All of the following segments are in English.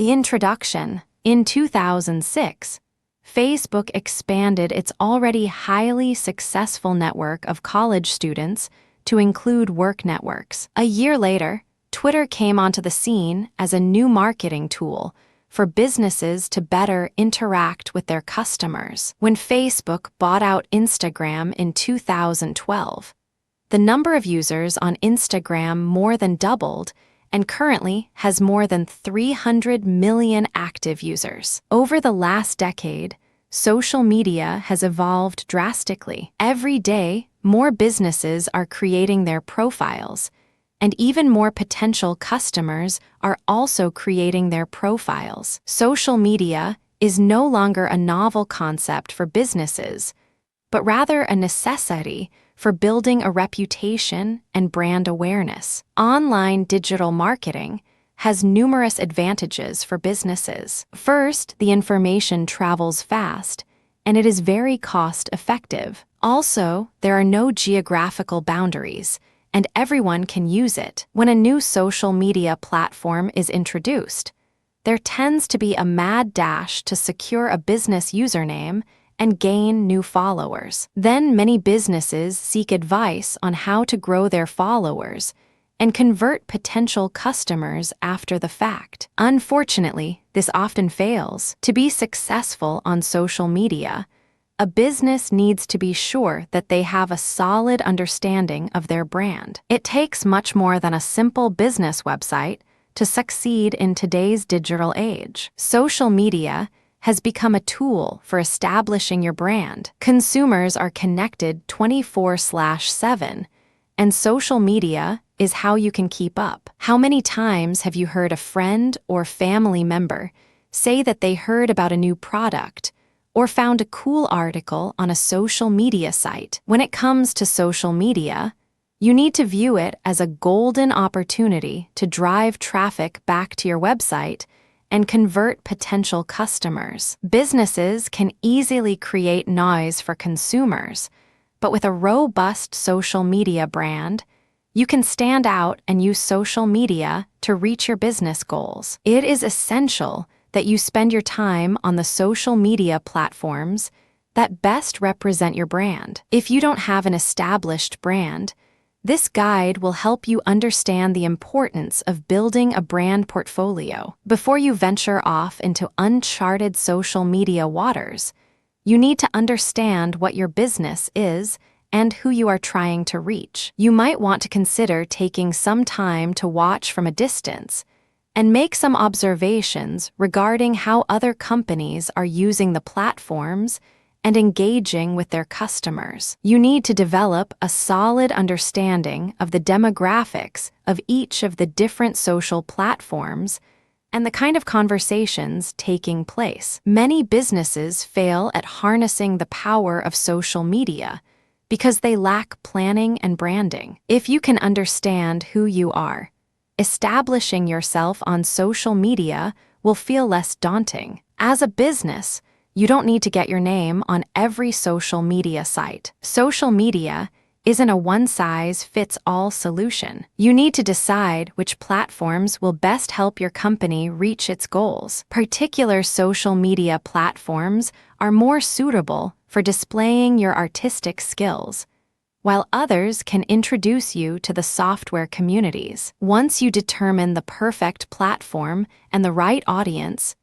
Introduction. In 2006, Facebook expanded its already highly successful network of college students to include work networks. A year later, Twitter came onto the scene as a new marketing tool for businesses to better interact with their customers. When Facebook bought out Instagram in 2012, the number of users on Instagram more than doubled and currently has more than 300 million active users. Over the last decade, social media has evolved drastically. Every day, more businesses are creating their profiles, and even more potential customers are also creating their profiles. Social media is no longer a novel concept for businesses, but rather a necessity for building a reputation and brand awareness. Online digital marketing has numerous advantages for businesses. First, the information travels fast, and it is very cost-effective. Also, there are no geographical boundaries, and everyone can use it. When a new social media platform is introduced, there tends to be a mad dash to secure a business username and gain new followers. Then many businesses seek advice on how to grow their followers and convert potential customers after the fact. Unfortunately, this often fails. To be successful on social media, a business needs to be sure that they have a solid understanding of their brand. It takes much more than a simple business website to succeed in today's digital age. Social media has become a tool for establishing your brand. Consumers are connected 24/7, and social media is how you can keep up. How many times have you heard a friend or family member say that they heard about a new product or found a cool article on a social media site? When it comes to social media, you need to view it as a golden opportunity to drive traffic back to your website and convert potential customers. Businesses can easily create noise for consumers, but with a robust social media brand, you can stand out and use social media to reach your business goals. It is essential that you spend your time on the social media platforms that best represent your brand. If you don't have an established brand, this guide will help you understand the importance of building a brand portfolio. Before you venture off into uncharted social media waters, you need to understand what your business is and who you are trying to reach. You might want to consider taking some time to watch from a distance and make some observations regarding how other companies are using the platforms and engaging with their customers. You need to develop a solid understanding of the demographics of each of the different social platforms and the kind of conversations taking place. Many businesses fail at harnessing the power of social media because they lack planning and branding. If you can understand who you are, establishing yourself on social media will feel less daunting. As a business, you don't need to get your name on every social media site. Social media isn't a one-size-fits-all solution. You need to decide which platforms will best help your company reach its goals. Particular social media platforms are more suitable for displaying your artistic skills, while others can introduce you to the software communities. Once you determine the perfect platform and the right audience,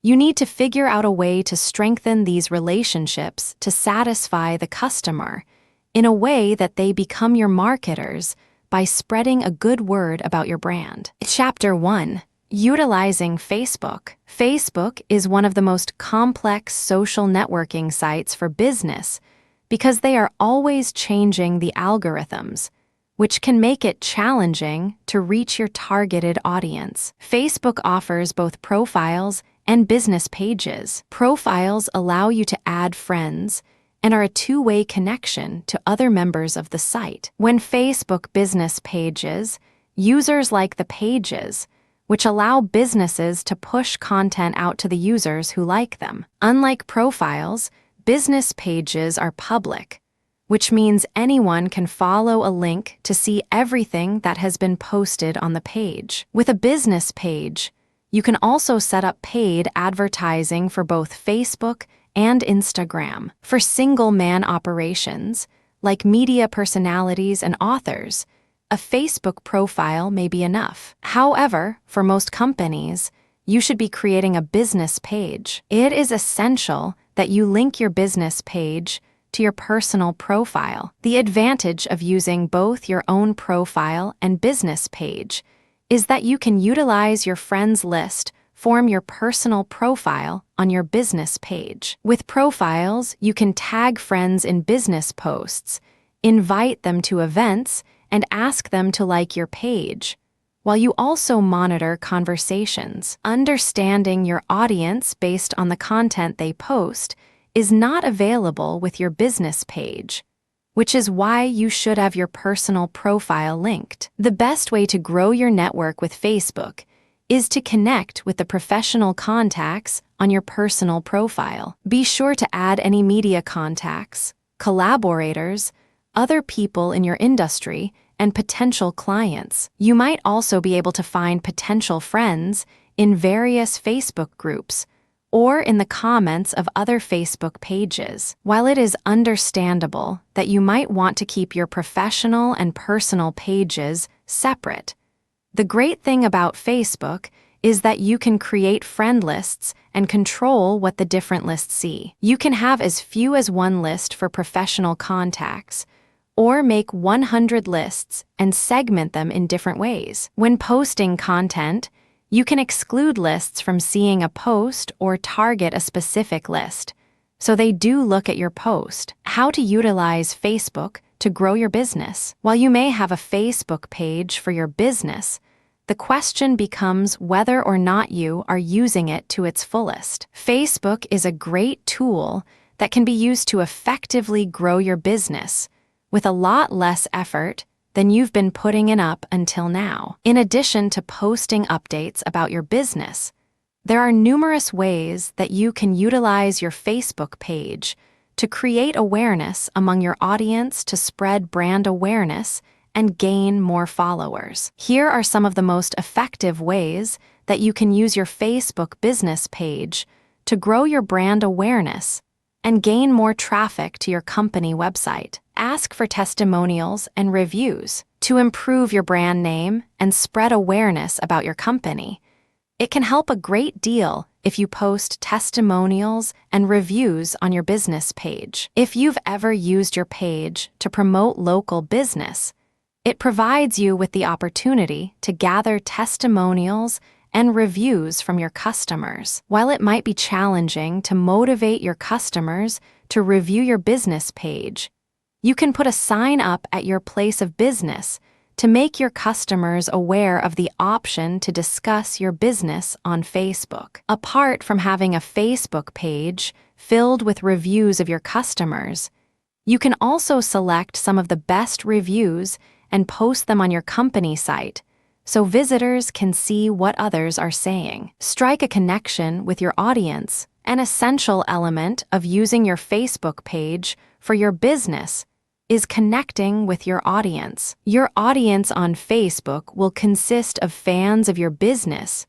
you need to figure out a way to strengthen these relationships to satisfy the customer in a way that they become your marketers by spreading a good word about your brand. Chapter 1. Utilizing Facebook. Facebook is one of the most complex social networking sites for business because they are always changing the algorithms, which can make it challenging to reach your targeted audience. Facebook offers both profiles and business pages. Profiles allow you to add friends and are a two-way connection to other members of the site. When Facebook business pages, users like the pages, which allow businesses to push content out to the users who like them. Unlike profiles, business pages are public, which means anyone can follow a link to see everything that has been posted on the page. With a business page, You can also set up paid advertising for both Facebook and Instagram. For single-man operations, like media personalities and authors, a Facebook profile may be enough. However, for most companies, you should be creating a business page. It is essential that you link your business page to your personal profile. The advantage of using both your own profile and business page is that you can utilize your friends list, form your personal profile on your business page. With profiles, you can tag friends in business posts, invite them to events, and ask them to like your page, while you also monitor conversations. Understanding your audience based on the content they post is not available with your business page, which is why you should have your personal profile linked. The best way to grow your network with Facebook is to connect with the professional contacts on your personal profile. Be sure to add any media contacts, collaborators, other people in your industry, and potential clients. You might also be able to find potential friends in various Facebook groups or in the comments of other Facebook pages. While it is understandable that you might want to keep your professional and personal pages separate, the great thing about Facebook is that you can create friend lists and control what the different lists see. You can have as few as one list for professional contacts, or make 100 lists and segment them in different ways. When posting content, you can exclude lists from seeing a post or target a specific list, so they do look at your post. How to utilize Facebook to grow your business. While you may have a Facebook page for your business, the question becomes whether or not you are using it to its fullest. Facebook is a great tool that can be used to effectively grow your business with a lot less effort than you've been putting in up until now. In addition to posting updates about your business, there are numerous ways that you can utilize your Facebook page to create awareness among your audience to spread brand awareness and gain more followers. Here are some of the most effective ways that you can use your Facebook business page to grow your brand awareness and gain more traffic to your company website. Ask for testimonials and reviews to improve your brand name and spread awareness about your company. It can help a great deal if you post testimonials and reviews on your business page. If you've ever used your page to promote local business, it provides you with the opportunity to gather testimonials and reviews from your customers. While it might be challenging to motivate your customers to review your business page, you can put a sign up at your place of business to make your customers aware of the option to discuss your business on Facebook. Apart from having a Facebook page filled with reviews of your customers, you can also select some of the best reviews and post them on your company site so visitors can see what others are saying. Strike a connection with your audience. An essential element of using your Facebook page for your business is connecting with your audience. Your audience on Facebook will consist of fans of your business,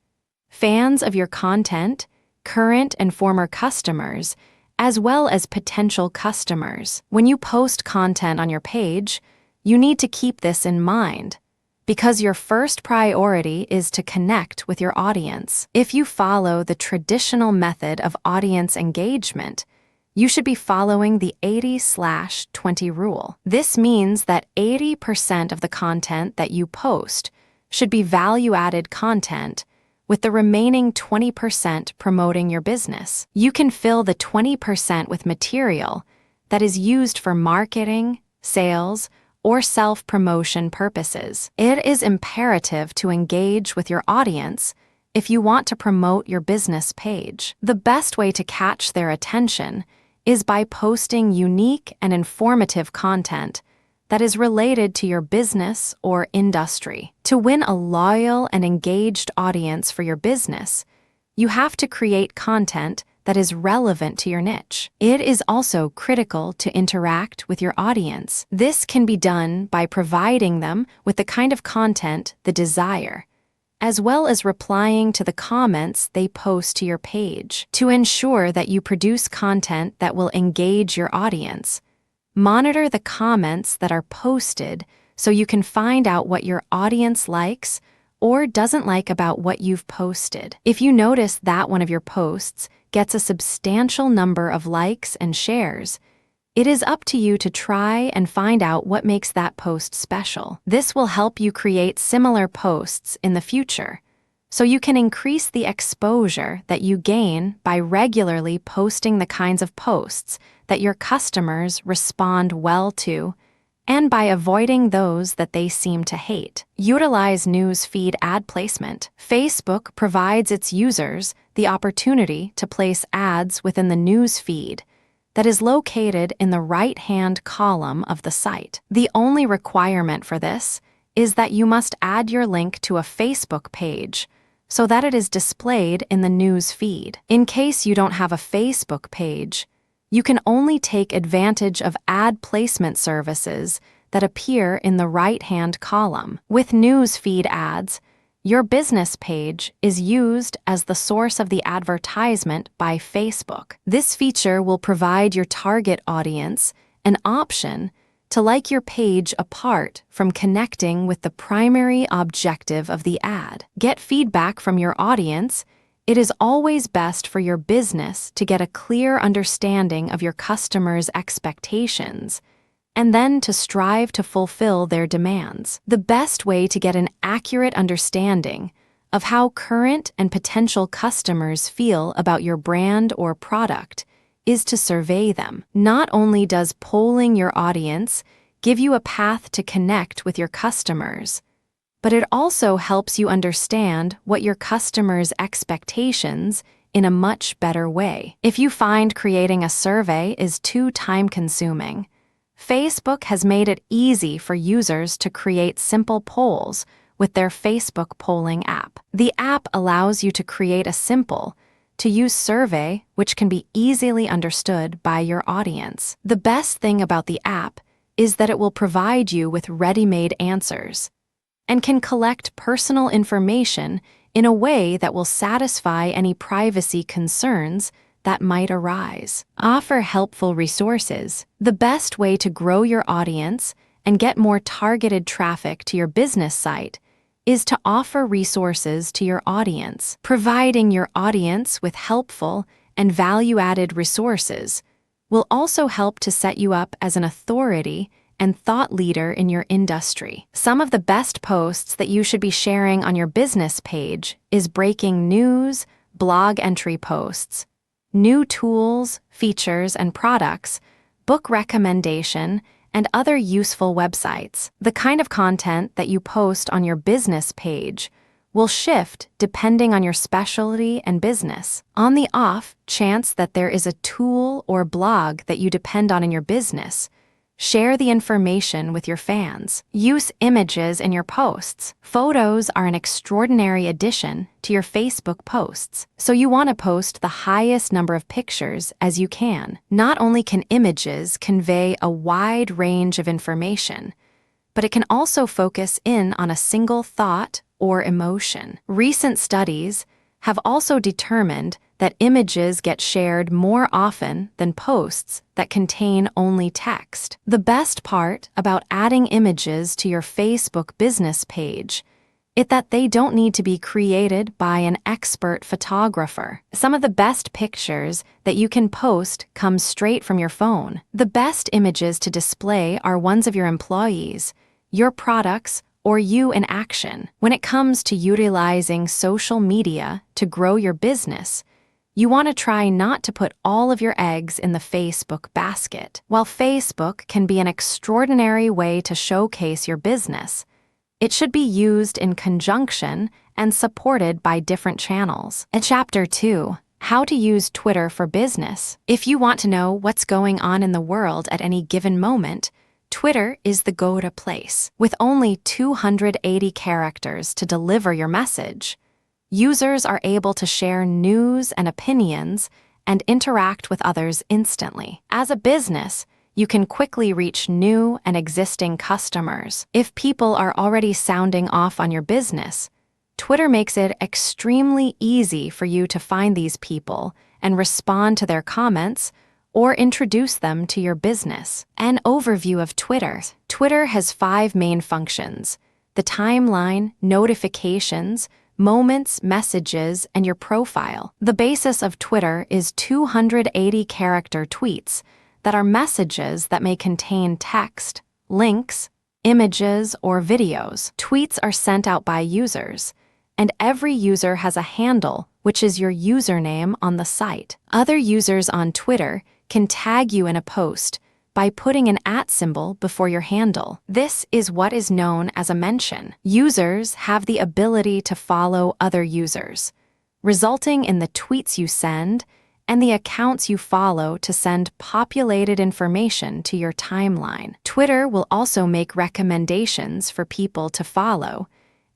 fans of your content, current and former customers, as well as potential customers. When you post content on your page, you need to keep this in mind, because your first priority is to connect with your audience. If you follow the traditional method of audience engagement, you should be following the 80/20 rule. This means that 80% of the content that you post should be value-added content, with the remaining 20% promoting your business. You can fill the 20% with material that is used for marketing, sales, or self-promotion purposes. It is imperative to engage with your audience if you want to promote your business page. The best way to catch their attention is by posting unique and informative content that is related to your business or industry. To win a loyal and engaged audience for your business, you have to create content that is relevant to your niche. It is also critical to interact with your audience. This can be done by providing them with the kind of content they desire as well as replying to the comments they post to your page. To ensure that you produce content that will engage your audience, monitor the comments that are posted so you can find out what your audience likes or doesn't like about what you've posted. If you notice that one of your posts gets a substantial number of likes and shares, it is up to you to try and find out what makes that post special. This will help you create similar posts in the future, so you can increase the exposure that you gain by regularly posting the kinds of posts that your customers respond well to, and by avoiding those that they seem to hate. Utilize news feed ad placement. Facebook provides its users the opportunity to place ads within the news feed that is located in the right-hand column of the site. The only requirement for this is that you must add your link to a Facebook page so that it is displayed in the news feed. In case you don't have a Facebook page, you can only take advantage of ad placement services that appear in the right-hand column. With news feed ads, your business page is used as the source of the advertisement by Facebook. This feature will provide your target audience an option to like your page apart from connecting with the primary objective of the ad. Get feedback from your audience. It is always best for your business to get a clear understanding of your customers' expectations and then to strive to fulfill their demands. The best way to get an accurate understanding of how current and potential customers feel about your brand or product is to survey them. Not only does polling your audience give you a path to connect with your customers, but it also helps you understand what your customers' expectations in a much better way. If you find creating a survey is too time-consuming, Facebook has made it easy for users to create simple polls with their Facebook polling app. The app allows you to create a simple, to-use survey which can be easily understood by your audience. The best thing about the app is that it will provide you with ready-made answers and can collect personal information in a way that will satisfy any privacy concerns that might arise. Offer helpful resources. The best way to grow your audience and get more targeted traffic to your business site is to offer resources to your audience. Providing your audience with helpful and value-added resources will also help to set you up as an authority and thought leader in your industry. Some of the best posts that you should be sharing on your business page is breaking news, blog entry posts, new tools, features, and products, book recommendation, and other useful websites. The kind of content that you post on your business page will shift depending on your specialty and business. On the off chance that there is a tool or blog that you depend on in your business, share the information with your fans. Use images in your posts. Photos are an extraordinary addition to your Facebook posts, so you want to post the highest number of pictures as you can. Not only can images convey a wide range of information, but it can also focus in on a single thought or emotion. Recent studies have also determined that images get shared more often than posts that contain only text. The best part about adding images to your Facebook business page is that they don't need to be created by an expert photographer. Some of the best pictures that you can post come straight from your phone. The best images to display are ones of your employees, your products, or you in action. When it comes to utilizing social media to grow your business, you want to try not to put all of your eggs in the Facebook basket. While Facebook can be an extraordinary way to showcase your business, it should be used in conjunction and supported by different channels. In Chapter 2, How to Use Twitter for Business. If you want to know what's going on in the world at any given moment, Twitter is the go-to place. With only 280 characters to deliver your message, users are able to share news and opinions and interact with others instantly. As a business, you can quickly reach new and existing customers. If people are already sounding off on your business, Twitter makes it extremely easy for you to find these people and respond to their comments or introduce them to your business. An overview of Twitter. Twitter has 5 main functions: the timeline, notifications, moments, messages, and your profile. The basis of Twitter is 280-character tweets that are messages that may contain text, links, images, or videos. Tweets are sent out by users, and every user has a handle, which is your username on the site. Other users on Twitter can tag you in a post by putting an @ symbol before your handle. This is what is known as a mention. Users have the ability to follow other users, resulting in the tweets you send and the accounts you follow to send populated information to your timeline. Twitter will also make recommendations for people to follow,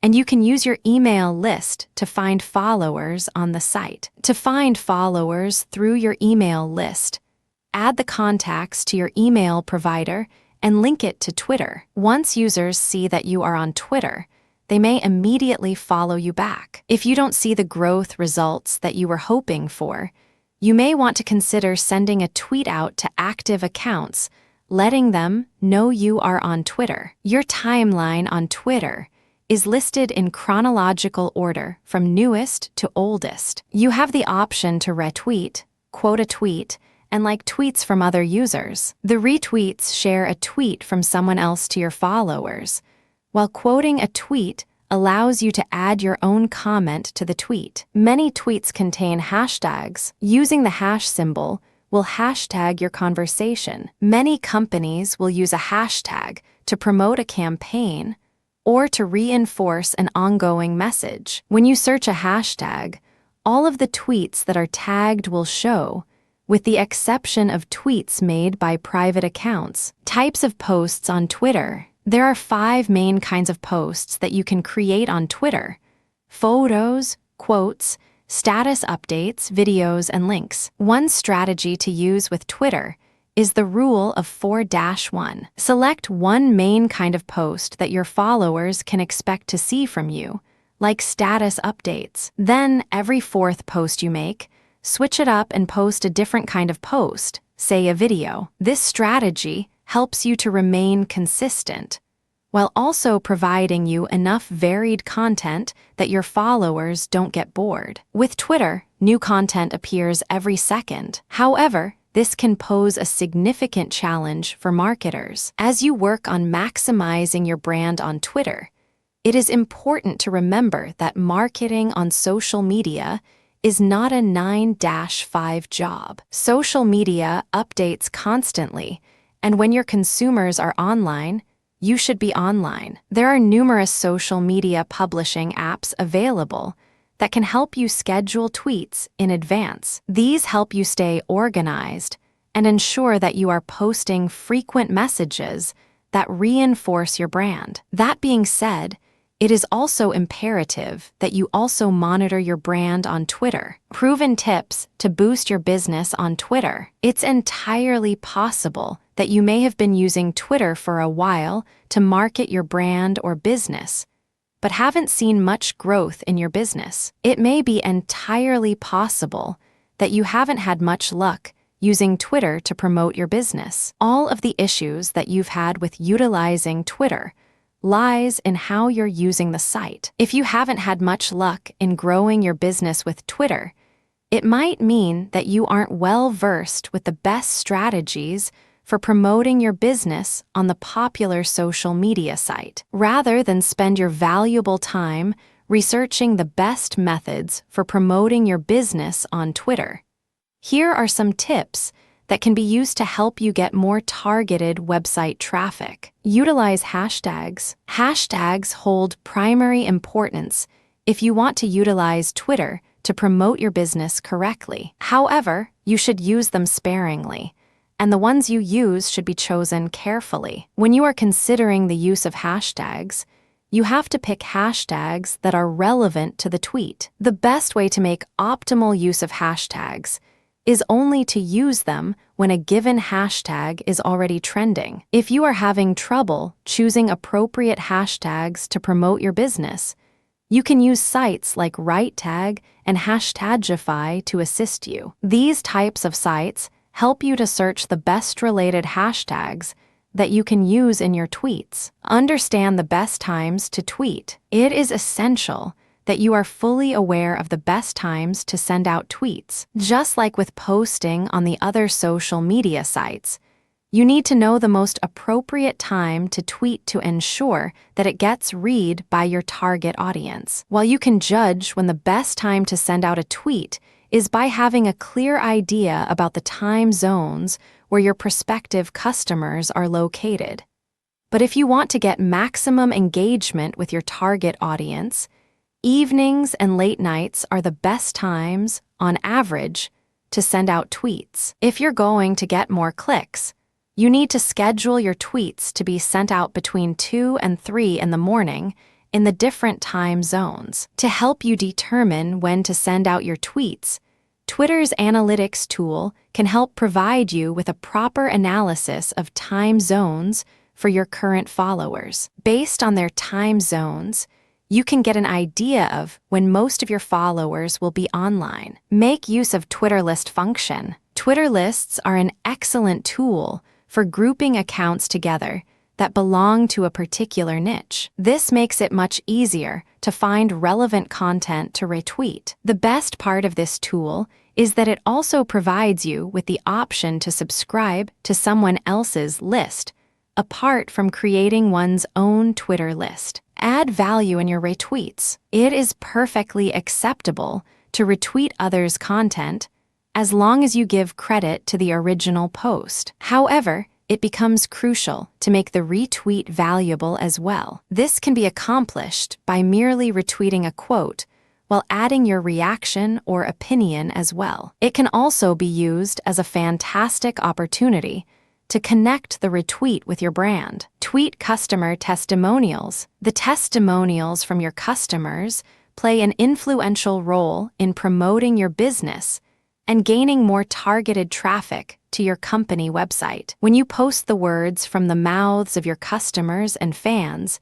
and you can use your email list to find followers on the site. To find followers through your email list, add the contacts to your email provider and link it to Twitter. Once users see that you are on Twitter, they may immediately follow you back. If you don't see the growth results that you were hoping for, you may want to consider sending a tweet out to active accounts, letting them know you are on Twitter. Your timeline on Twitter is listed in chronological order from newest to oldest. You have the option to retweet, quote a tweet, and like tweets from other users. The retweets share a tweet from someone else to your followers, while quoting a tweet allows you to add your own comment to the tweet. Many tweets contain hashtags. Using the hash symbol will hashtag your conversation. Many companies will use a hashtag to promote a campaign or to reinforce an ongoing message. When you search a hashtag, all of the tweets that are tagged will show, with the exception of tweets made by private accounts. Types of posts on Twitter. There are 5 main kinds of posts that you can create on Twitter: photos, quotes, status updates, videos, and links. One strategy to use with Twitter is the rule of 4-1. Select one main kind of post that your followers can expect to see from you, like status updates. Then, every 4th post you make, switch it up and post a different kind of post, say a video. This strategy helps you to remain consistent, while also providing you enough varied content that your followers don't get bored. With Twitter, new content appears every second. However, this can pose a significant challenge for marketers. As you work on maximizing your brand on Twitter, it is important to remember that marketing on social media is not a 9-5 job. Social media updates constantly, and when your consumers are online, you should be online. There are numerous social media publishing apps available that can help you schedule tweets in advance. These help you stay organized and ensure that you are posting frequent messages that reinforce your brand. That being said, it is also imperative that you also monitor your brand on Twitter. Proven tips to boost your business on Twitter. It's entirely possible that you may have been using Twitter for a while to market your brand or business, but haven't seen much growth in your business. It may be entirely possible that you haven't had much luck using Twitter to promote your business. All of the issues that you've had with utilizing Twitter lies in how you're using the site. If you haven't had much luck in growing your business with Twitter, it might mean that you aren't well versed with the best strategies for promoting your business on the popular social media site. Rather than spend your valuable time researching the best methods for promoting your business on Twitter, here are some tips that can be used to help you get more targeted website traffic. Utilize hashtags. Hashtags hold primary importance if you want to utilize Twitter to promote your business correctly. However, you should use them sparingly, and the ones you use should be chosen carefully. When you are considering the use of hashtags, you have to pick hashtags that are relevant to the tweet. The best way to make optimal use of hashtags is only to use them when a given hashtag is already trending. If you are having trouble choosing appropriate hashtags to promote your business, You can use sites like RightTag and Hashtagify to assist you. These types of sites help you to search the best related hashtags that you can use in your tweets. Understand the best times to tweet. It is essential that you are fully aware of the best times to send out tweets. Just like with posting on the other social media sites, you need to know the most appropriate time to tweet to ensure that it gets read by your target audience. While you can judge when the best time to send out a tweet is by having a clear idea about the time zones where your prospective customers are located. But if you want to get maximum engagement with your target audience, evenings and late nights are the best times, on average, to send out tweets. If you're going to get more clicks, you need to schedule your tweets to be sent out between 2 and 3 in the morning in the different time zones. To help you determine when to send out your tweets, Twitter's analytics tool can help provide you with a proper analysis of time zones for your current followers. Based on their time zones, you can get an idea of when most of your followers will be online. Make use of Twitter list function. Twitter lists are an excellent tool for grouping accounts together that belong to a particular niche. This makes it much easier to find relevant content to retweet. The best part of this tool is that it also provides you with the option to subscribe to someone else's list, apart from creating one's own Twitter list. Add value in your retweets. It is perfectly acceptable to retweet others' content as long as you give credit to the original post. However, it becomes crucial to make the retweet valuable as well. This can be accomplished by merely retweeting a quote while adding your reaction or opinion as well. It can also be used as a fantastic opportunity to connect the retweet with your brand. Tweet customer testimonials. The testimonials from your customers play an influential role in promoting your business and gaining more targeted traffic to your company website. When you post the words from the mouths of your customers and fans,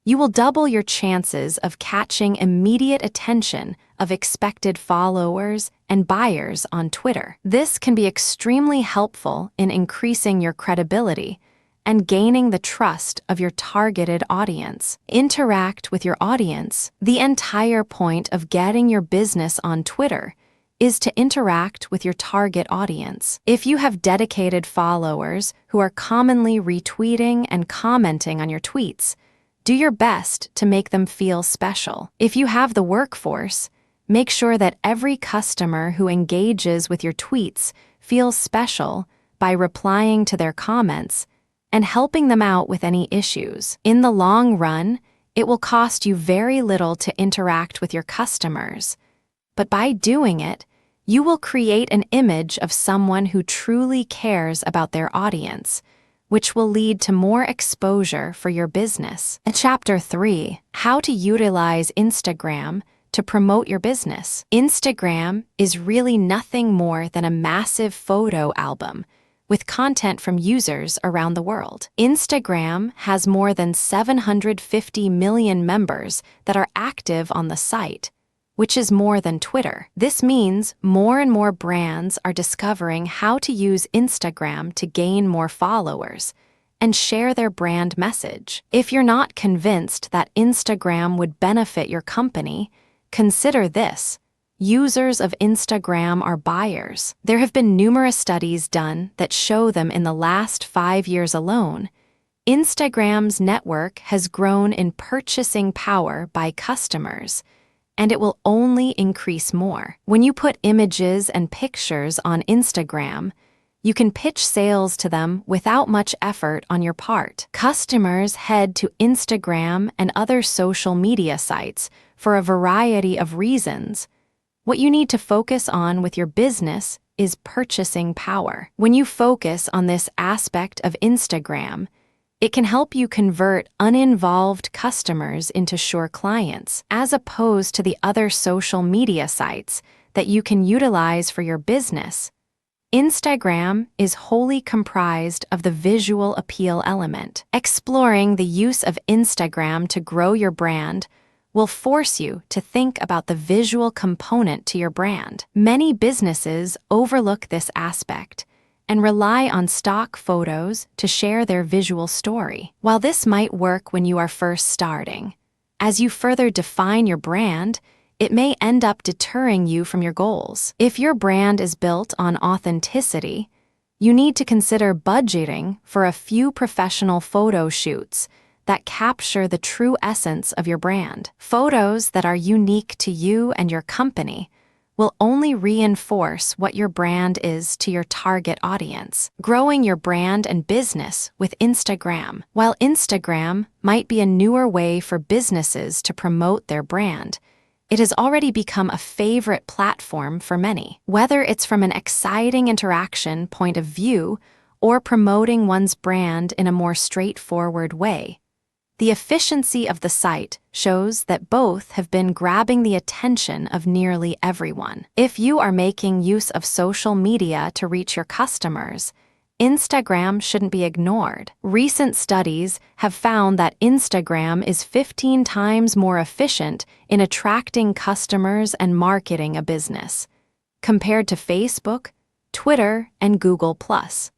you will double your chances of catching immediate attention of expected followers and buyers on Twitter. This can be extremely helpful in increasing your credibility and gaining the trust of your targeted audience. Interact with your audience. The entire point of getting your business on Twitter is to interact with your target audience. If you have dedicated followers who are commonly retweeting and commenting on your tweets, do your best to make them feel special. If you have the workforce, make sure that every customer who engages with your tweets feels special by replying to their comments and helping them out with any issues. In the long run, it will cost you very little to interact with your customers, but by doing it, you will create an image of someone who truly cares about their audience, which will lead to more exposure for your business. Chapter 3: How to utilize Instagram to promote your business. Instagram is really nothing more than a massive photo album with content from users around the world. Instagram has more than 750 million members that are active on the site, which is more than Twitter. This means more and more brands are discovering how to use Instagram to gain more followers and share their brand message. If you're not convinced that Instagram would benefit your company, consider this: users of Instagram are buyers. There have been numerous studies done that show them in the last 5 years alone, Instagram's network has grown in purchasing power by customers, and it will only increase more. When you put images and pictures on Instagram, you can pitch sales to them without much effort on your part. Customers head to Instagram and other social media sites for a variety of reasons. What you need to focus on with your business is purchasing power. When you focus on this aspect of Instagram, it can help you convert uninvolved customers into sure clients, as opposed to the other social media sites that you can utilize for your business. Instagram is wholly comprised of the visual appeal element. Exploring the use of Instagram to grow your brand will force you to think about the visual component to your brand. Many businesses overlook this aspect and rely on stock photos to share their visual story. While this might work when you are first starting, as you further define your brand, it may end up deterring you from your goals. If your brand is built on authenticity, you need to consider budgeting for a few professional photo shoots that capture the true essence of your brand. Photos that are unique to you and your company will only reinforce what your brand is to your target audience. Growing your brand and business with Instagram. While Instagram might be a newer way for businesses to promote their brand, it has already become a favorite platform for many. Whether it's from an exciting interaction point of view or promoting one's brand in a more straightforward way, the efficiency of the site shows that both have been grabbing the attention of nearly everyone. If you are making use of social media to reach your customers, Instagram shouldn't be ignored. Recent studies have found that Instagram is 15 times more efficient in attracting customers and marketing a business, compared to Facebook, Twitter, and Google+.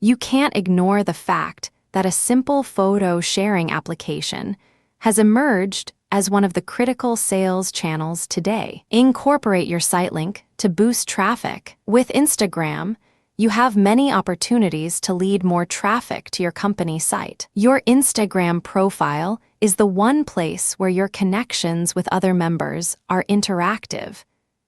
You can't ignore the fact that a simple photo sharing application has emerged as one of the critical sales channels today. Incorporate your site link to boost traffic. With Instagram, you have many opportunities to lead more traffic to your company site. Your Instagram profile is the one place where your connections with other members are interactive,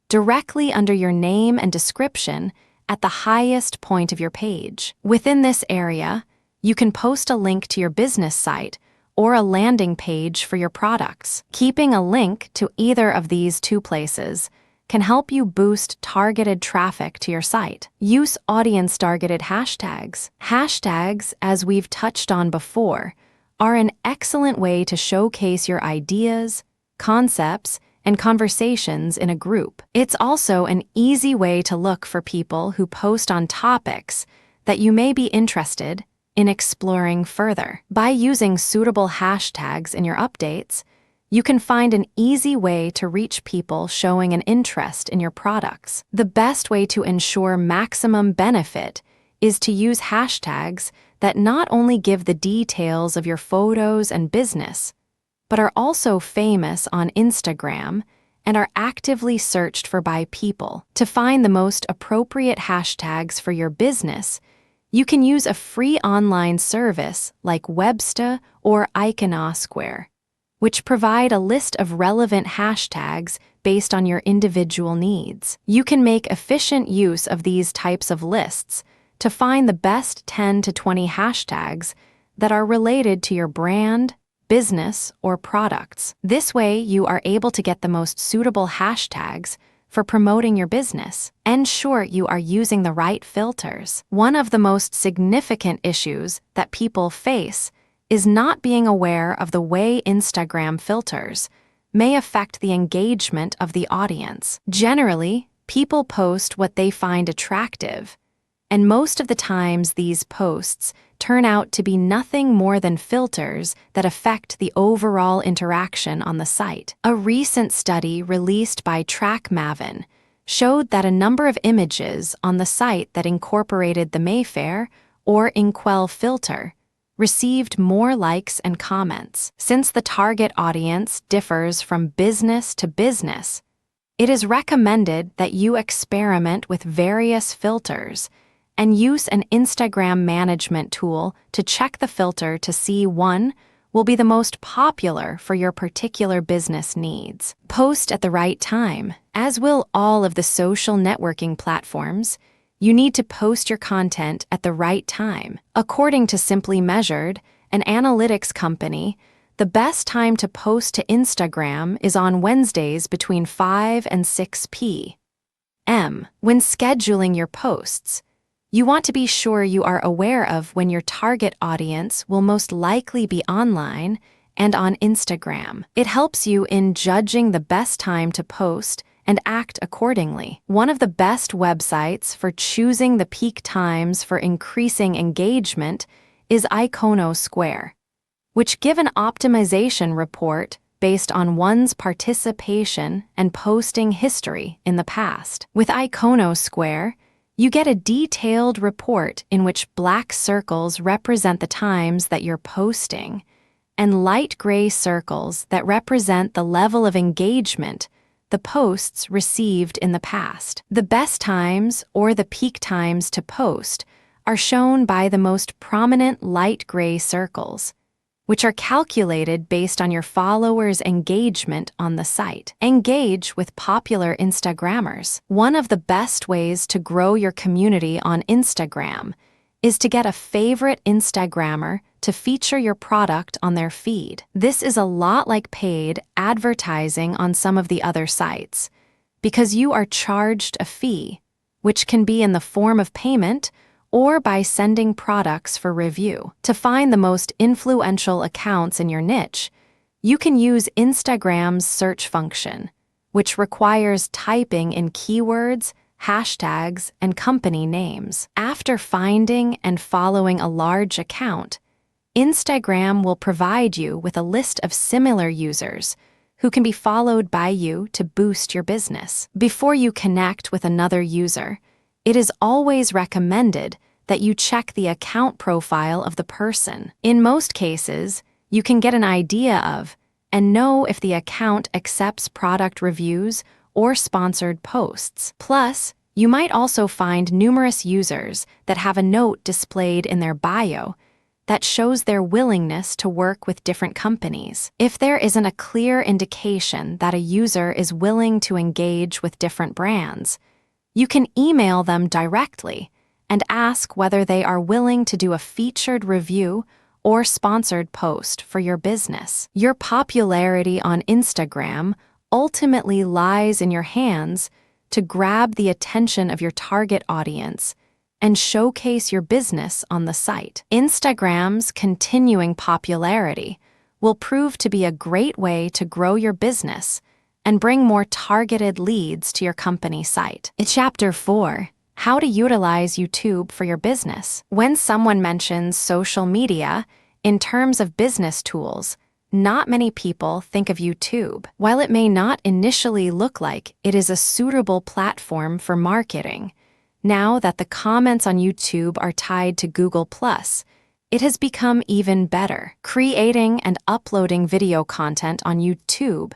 directly under your name and description at the highest point of your page. Within this area, you can post a link to your business site or a landing page for your products. Keeping a link to either of these two places can help you boost targeted traffic to your site. Use audience-targeted hashtags. Hashtags, as we've touched on before, are an excellent way to showcase your ideas, concepts, and conversations in a group. It's also an easy way to look for people who post on topics that you may be interested in exploring further. By using suitable hashtags in your updates, you can find an easy way to reach people showing an interest in your products. The best way to ensure maximum benefit is to use hashtags that not only give the details of your photos and business, but are also famous on Instagram and are actively searched for by people. To find the most appropriate hashtags for your business, you can use a free online service like Websta or Iconosquare, which provide a list of relevant hashtags based on your individual needs. You can make efficient use of these types of lists to find the best 10 to 20 hashtags that are related to your brand, business, or products. This way, you are able to get the most suitable hashtags for promoting your business. Ensure you are using the right filters. One of the most significant issues that people face is not being aware of the way Instagram filters may affect the engagement of the audience. Generally, people post what they find attractive, and most of the times these posts turn out to be nothing more than filters that affect the overall interaction on the site. A recent study released by TrackMavin showed that a number of images on the site that incorporated the Mayfair or Inkwell filter received more likes and comments. Since the target audience differs from business to business, it is recommended that you experiment with various filters and use an Instagram management tool to check the filter to see one will be the most popular for your particular business needs. Post at the right time. As will all of the social networking platforms, you need to post your content at the right time. According to Simply Measured, an analytics company, the best time to post to Instagram is on Wednesdays between 5 and 6 p.m. When scheduling your posts, you want to be sure you are aware of when your target audience will most likely be online and on Instagram. It helps you in judging the best time to post and act accordingly. One of the best websites for choosing the peak times for increasing engagement is Iconosquare, which give an optimization report based on one's participation and posting history in the past. With Iconosquare, you get a detailed report in which black circles represent the times that you're posting, and light gray circles that represent the level of engagement the posts received in the past. The best times or the peak times to post are shown by the most prominent light gray circles, which are calculated based on your followers' engagement on the site. Engage with popular Instagrammers. One of the best ways to grow your community on Instagram is to get a favorite Instagrammer to feature your product on their feed. This is a lot like paid advertising on some of the other sites, because you are charged a fee, which can be in the form of payment or by sending products for review. To find the most influential accounts in your niche, you can use Instagram's search function, which requires typing in keywords, hashtags, and company names. After finding and following a large account, Instagram will provide you with a list of similar users who can be followed by you to boost your business. Before you connect with another user, it is always recommended that you check the account profile of the person. In most cases, you can get an idea of and know if the account accepts product reviews or sponsored posts. Plus, you might also find numerous users that have a note displayed in their bio that shows their willingness to work with different companies. If there isn't a clear indication that a user is willing to engage with different brands, you can email them directly and ask whether they are willing to do a featured review or sponsored post for your business. Your popularity on Instagram ultimately lies in your hands to grab the attention of your target audience and showcase your business on the site. Instagram's continuing popularity will prove to be a great way to grow your business and bring more targeted leads to your company site. Chapter 4: How to utilize YouTube for your business. When someone mentions social media in terms of business tools, not many people think of YouTube. While it may not initially look like it is a suitable platform for marketing, now that the comments on YouTube are tied to Google+, it has become even better. Creating and uploading video content on YouTube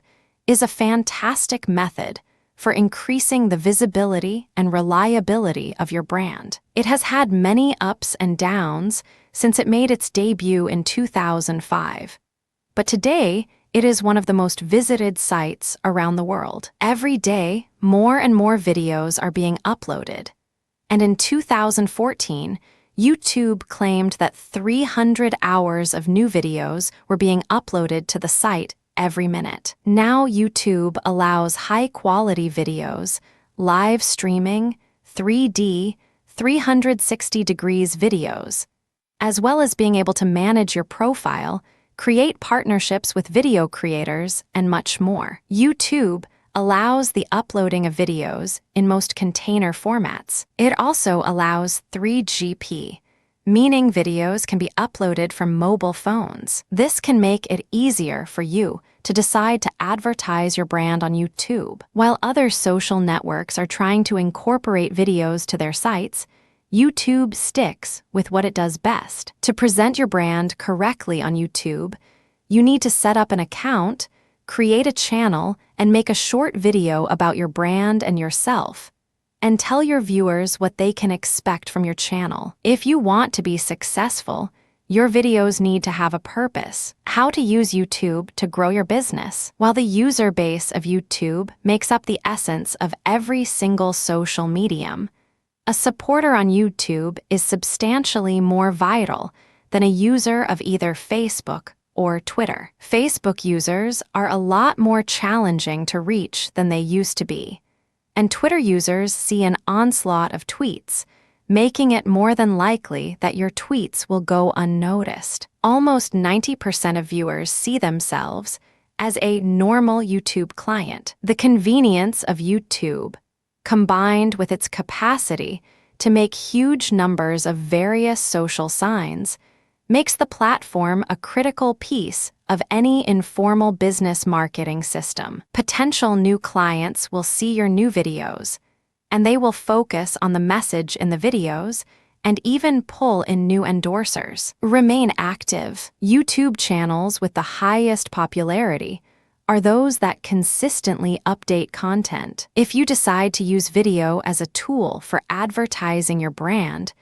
is a fantastic method for increasing the visibility and reliability of your brand. It has had many ups and downs since it made its debut in 2005. But today, it is one of the most visited sites around the world. Every day, more and more videos are being uploaded. And in 2014, YouTube claimed that 300 hours of new videos were being uploaded to the site every minute. Now YouTube allows high-quality videos, live streaming, 3D, 360 degrees videos, as well as being able to manage your profile, create partnerships with video creators, and much more. YouTube allows the uploading of videos in most container formats. It also allows 3GP, meaning videos can be uploaded from mobile phones. This can make it easier for you to decide to advertise your brand on YouTube. While other social networks are trying to incorporate videos to their sites, YouTube sticks with what it does best. To present your brand correctly on YouTube, you need to set up an account, create a channel, and make a short video about your brand and yourself, and tell your viewers what they can expect from your channel. If you want to be successful, your videos need to have a purpose. How to use YouTube to grow your business. While the user base of YouTube makes up the essence of every single social medium, a supporter on YouTube is substantially more vital than a user of either Facebook or Twitter. Facebook users are a lot more challenging to reach than they used to be, and Twitter users see an onslaught of tweets, making it more than likely that your tweets will go unnoticed. Almost 90% of viewers see themselves as a normal YouTube client. The convenience of YouTube, combined with its capacity to make huge numbers of various social signs, makes the platform a critical piece of any informal business marketing system. Potential new clients will see your new videos, and they will focus on the message in the videos and even pull in new endorsers. Remain active. YouTube channels with the highest popularity are those that consistently update content. If you decide to use video as a tool for advertising your brand,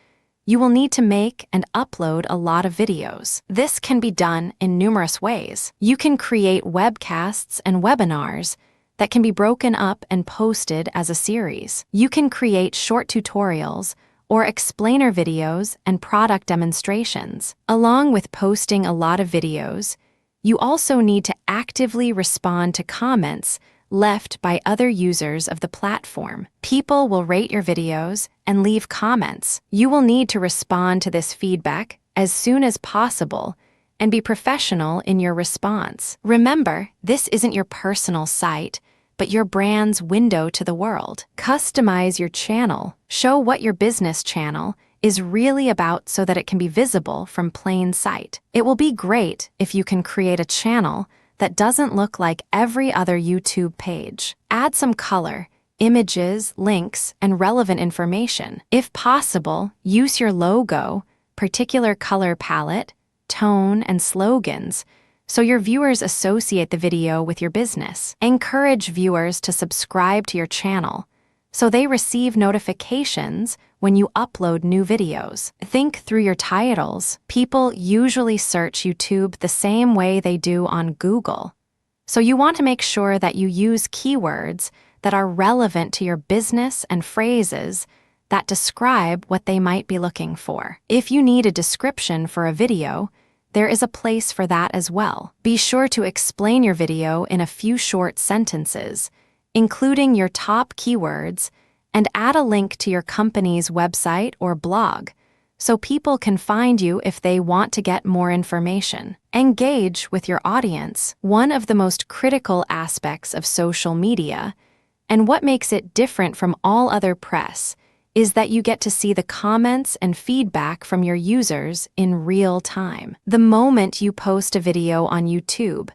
you will need to make and upload a lot of videos. This can be done in numerous ways. You can create webcasts and webinars that can be broken up and posted as a series. You can create short tutorials or explainer videos and product demonstrations. Along with posting a lot of videos, you also need to actively respond to comments left by other users of the platform. People will rate your videos and leave comments. You will need to respond to this feedback as soon as possible and be professional in your response. Remember, this isn't your personal site, but your brand's window to the world. Customize your channel. Show what your business channel is really about so that it can be visible from plain sight. It will be great if you can create a channel that doesn't look like every other YouTube page. Add some color, images, links, and relevant information. If possible, use your logo, particular color palette, tone, and slogans so your viewers associate the video with your business. Encourage viewers to subscribe to your channel so they receive notifications when you upload new videos. Think through your titles. People usually search YouTube the same way they do on Google, so you want to make sure that you use keywords that are relevant to your business and phrases that describe what they might be looking for. If you need a description for a video, there is a place for that as well. Be sure to explain your video in a few short sentences, including your top keywords, and add a link to your company's website or blog so people can find you if they want to get more information. Engage with your audience. One of the most critical aspects of social media, and what makes it different from all other press, is that you get to see the comments and feedback from your users in real time. The moment you post a video on YouTube,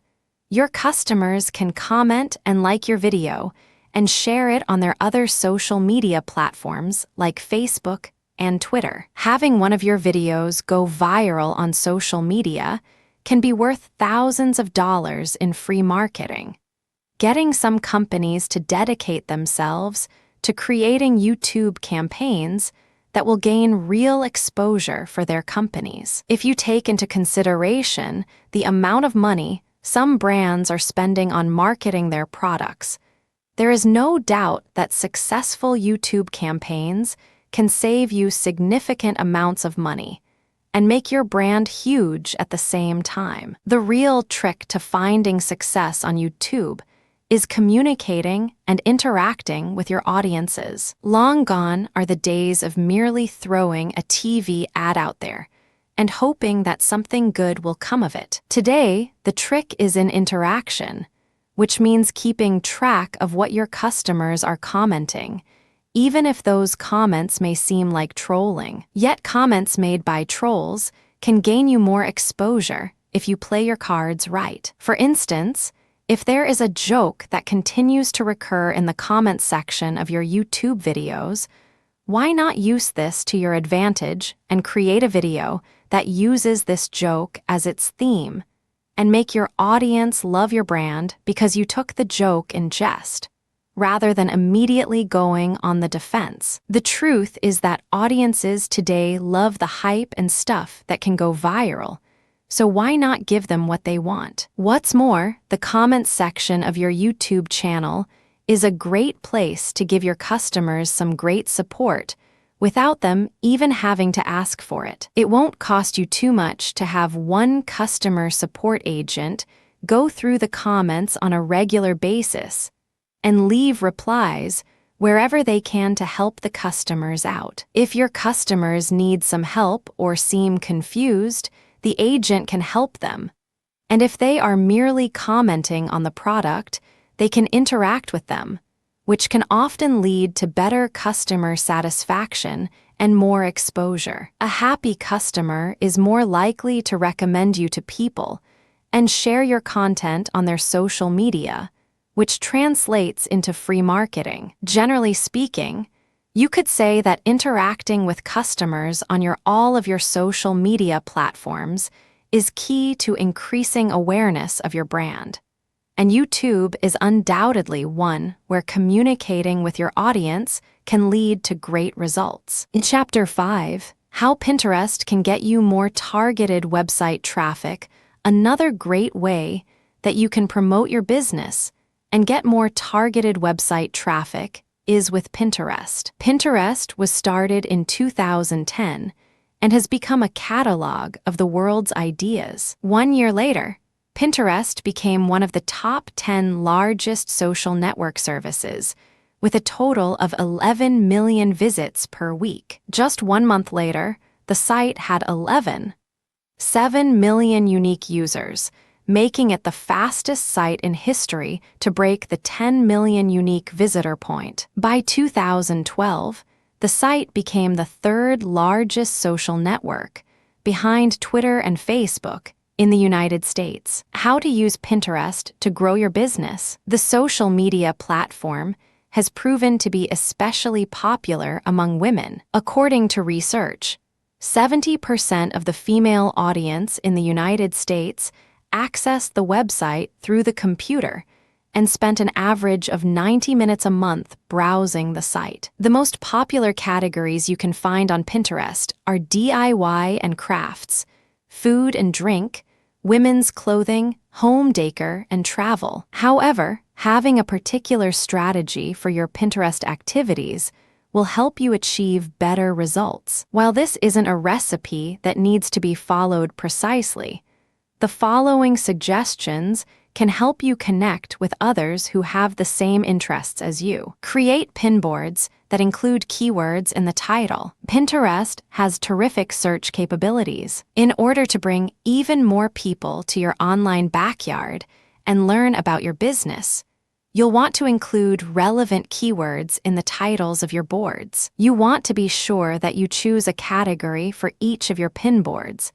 your customers can comment and like your video and share it on their other social media platforms like Facebook and Twitter. Having one of your videos go viral on social media can be worth thousands of dollars in free marketing. Getting some companies to dedicate themselves to creating YouTube campaigns that will gain real exposure for their companies. If you take into consideration the amount of money some brands are spending on marketing their products, there is no doubt that successful YouTube campaigns can save you significant amounts of money and make your brand huge at the same time. The real trick to finding success on YouTube is communicating and interacting with your audiences. Long gone are the days of merely throwing a TV ad out there and hoping that something good will come of it. Today, the trick is in interaction, which means keeping track of what your customers are commenting, even if those comments may seem like trolling. Yet comments made by trolls can gain you more exposure if you play your cards right. For instance, if there is a joke that continues to recur in the comments section of your YouTube videos, why not use this to your advantage and create a video that uses this joke as its theme and make your audience love your brand because you took the joke in jest, rather than immediately going on the defense? The truth is that audiences today love the hype and stuff that can go viral, so why not give them what they want? What's more, the comments section of your YouTube channel is a great place to give your customers some great support without them even having to ask for it. It won't cost you too much to have one customer support agent go through the comments on a regular basis and leave replies wherever they can to help the customers out. If your customers need some help or seem confused, the agent can help them. And if they are merely commenting on the product, they can interact with them, which can often lead to better customer satisfaction and more exposure. A happy customer is more likely to recommend you to people and share your content on their social media, which translates into free marketing. Generally speaking, you could say that interacting with customers on all of your social media platforms is key to increasing awareness of your brand. And YouTube is undoubtedly one where communicating with your audience can lead to great results. In Chapter 5, How Pinterest Can Get You More Targeted Website Traffic, another great way that you can promote your business and get more targeted website traffic is with Pinterest. Pinterest was started in 2010 and has become a catalog of the world's ideas. 1 year later, Pinterest became one of the top 10 largest social network services, with a total of 11 million visits per week. Just 1 month later, the site had 7 million unique users, making it the fastest site in history to break the 10 million unique visitor point. By 2012, the site became the third largest social network, behind Twitter and Facebook, in the United States. How to use Pinterest to grow your business. The social media platform has proven to be especially popular among women. According to research, 70% of the female audience in the United States accessed the website through the computer and spent an average of 90 minutes a month browsing the site. The most popular categories you can find on Pinterest are DIY and crafts, food and drink, women's clothing, home decor, and travel. However, having a particular strategy for your Pinterest activities will help you achieve better results. While this isn't a recipe that needs to be followed precisely, the following suggestions can help you connect with others who have the same interests as you. Create pinboards that include keywords in the title. Pinterest has terrific search capabilities. In order to bring even more people to your online backyard and learn about your business, you'll want to include relevant keywords in the titles of your boards. You want to be sure that you choose a category for each of your pinboards,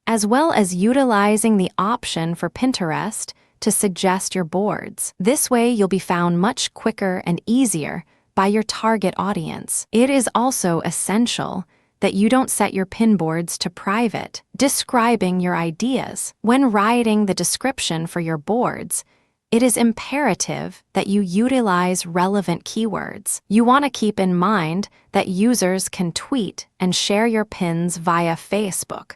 as well as utilizing the option for Pinterest to suggest your boards. This way, you'll be found much quicker and easier by your target audience. It is also essential that you don't set your pinboards to private. Describing your ideas. When writing the description for your boards, it is imperative that you utilize relevant keywords. You want to keep in mind that users can tweet and share your pins via Facebook.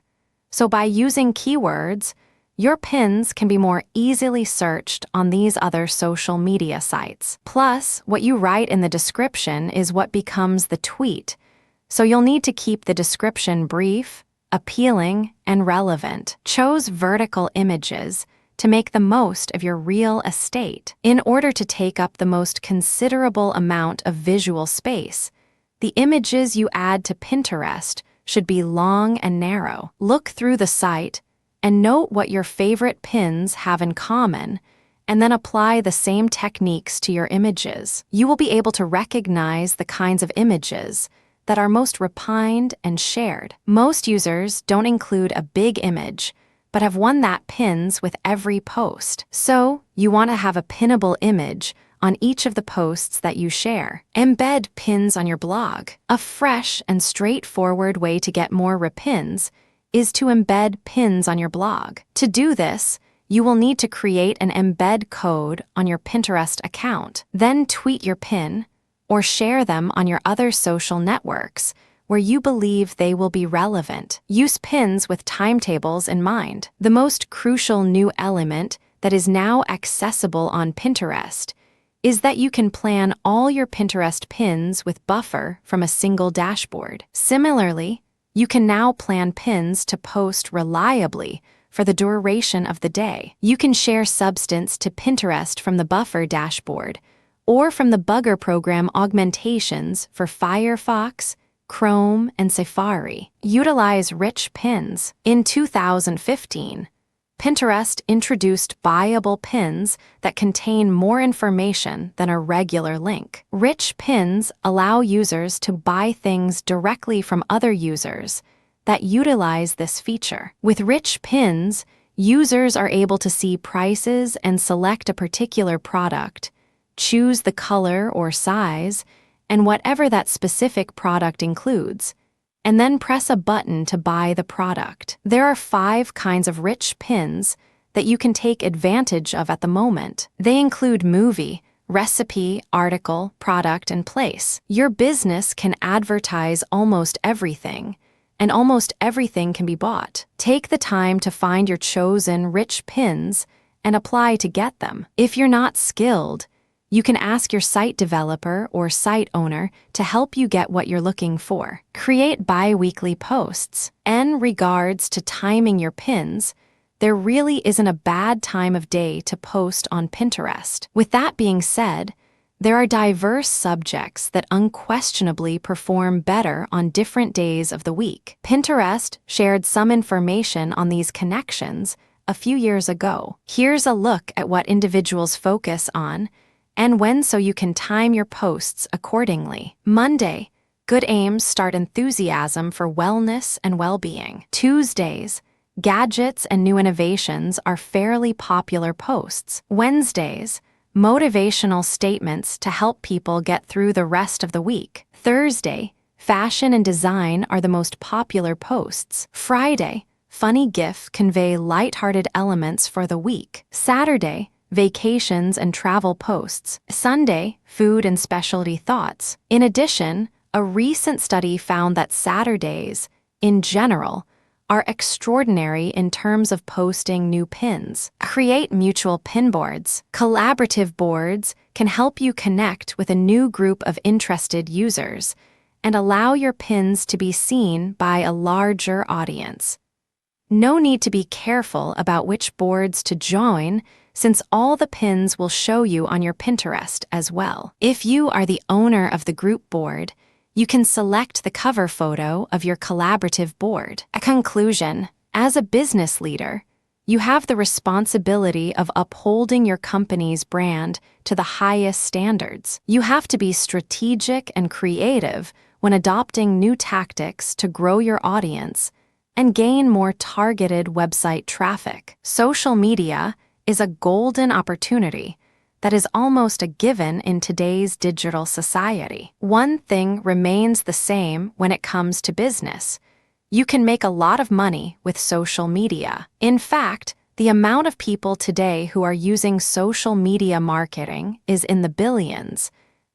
So by using keywords, your pins can be more easily searched on these other social media sites. Plus, what you write in the description is what becomes the tweet, so you'll need to keep the description brief, appealing, and relevant. Choose vertical images to make the most of your real estate. In order to take up the most considerable amount of visual space, the images you add to Pinterest should be long and narrow. Look through the site and note what your favorite pins have in common, and then apply the same techniques to your images. You will be able to recognize the kinds of images that are most refined and shared. Most users don't include a big image, but have one that pins with every post. So, you want to have a pinnable image on each of the posts that you share. Embed pins on your blog. A fresh and straightforward way to get more repins is to embed pins on your blog. To do this, you will need to create an embed code on your Pinterest account. Then tweet your pin or share them on your other social networks where you believe they will be relevant. Use pins with timetables in mind. The most crucial new element that is now accessible on Pinterest is that you can plan all your Pinterest pins with buffer from a single dashboard. Similarly, you can now plan pins to post reliably for the duration of the day. You can share substance to Pinterest from the buffer dashboard or from the Bugger program augmentations for Firefox, Chrome, and Safari. Utilize rich pins. In 2015, Pinterest introduced buyable pins that contain more information than a regular link. Rich pins allow users to buy things directly from other users that utilize this feature. With rich pins, users are able to see prices and select a particular product, choose the color or size, and whatever that specific product includes, and then press a button to buy the product. There are 5 kinds of rich pins that you can take advantage of at the moment. They include movie, recipe, article, product, and place. Your business can advertise almost everything, and almost everything can be bought. Take the time to find your chosen rich pins and apply to get them. If you're not skilled, you can ask your site developer or site owner to help you get what you're looking for. Create bi-weekly posts. In regards to timing your pins, there really isn't a bad time of day to post on Pinterest. With that being said, there are diverse subjects that unquestionably perform better on different days of the week. Pinterest shared some information on these connections a few years ago. Here's a look at what individuals focus on and when, so you can time your posts accordingly. Monday, good aims start enthusiasm for wellness and well-being. Tuesdays, gadgets and new innovations are fairly popular posts. Wednesdays, motivational statements to help people get through the rest of the week. Thursday, fashion and design are the most popular posts. Friday, funny GIF convey lighthearted elements for the week. Saturday, vacations and travel posts. Sunday, food and specialty thoughts. In addition, a recent study found that Saturdays, in general, are extraordinary in terms of posting new pins. Create mutual pin boards. Collaborative boards can help you connect with a new group of interested users and allow your pins to be seen by a larger audience. No need to be careful about which boards to join, since all the pins will show you on your Pinterest as well. If you are the owner of the group board, you can select the cover photo of your collaborative board. A conclusion: as a business leader, you have the responsibility of upholding your company's brand to the highest standards. You have to be strategic and creative when adopting new tactics to grow your audience and gain more targeted website traffic. Social media is a golden opportunity that is almost a given in today's digital society. One thing remains the same when it comes to business: you can make a lot of money with social media. In fact, the amount of people today who are using social media marketing is in the billions,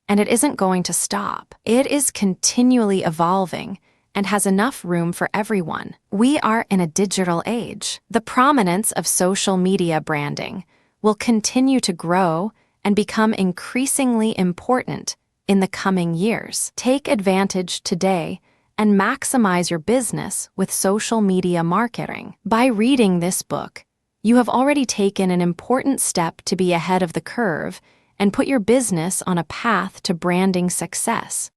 and it isn't going to stop. It is continually evolving and has enough room for everyone. We are in a digital age. The prominence of social media branding will continue to grow and become increasingly important in the coming years. Take advantage today and maximize your business with social media marketing. By reading this book, you have already taken an important step to be ahead of the curve and put your business on a path to branding success.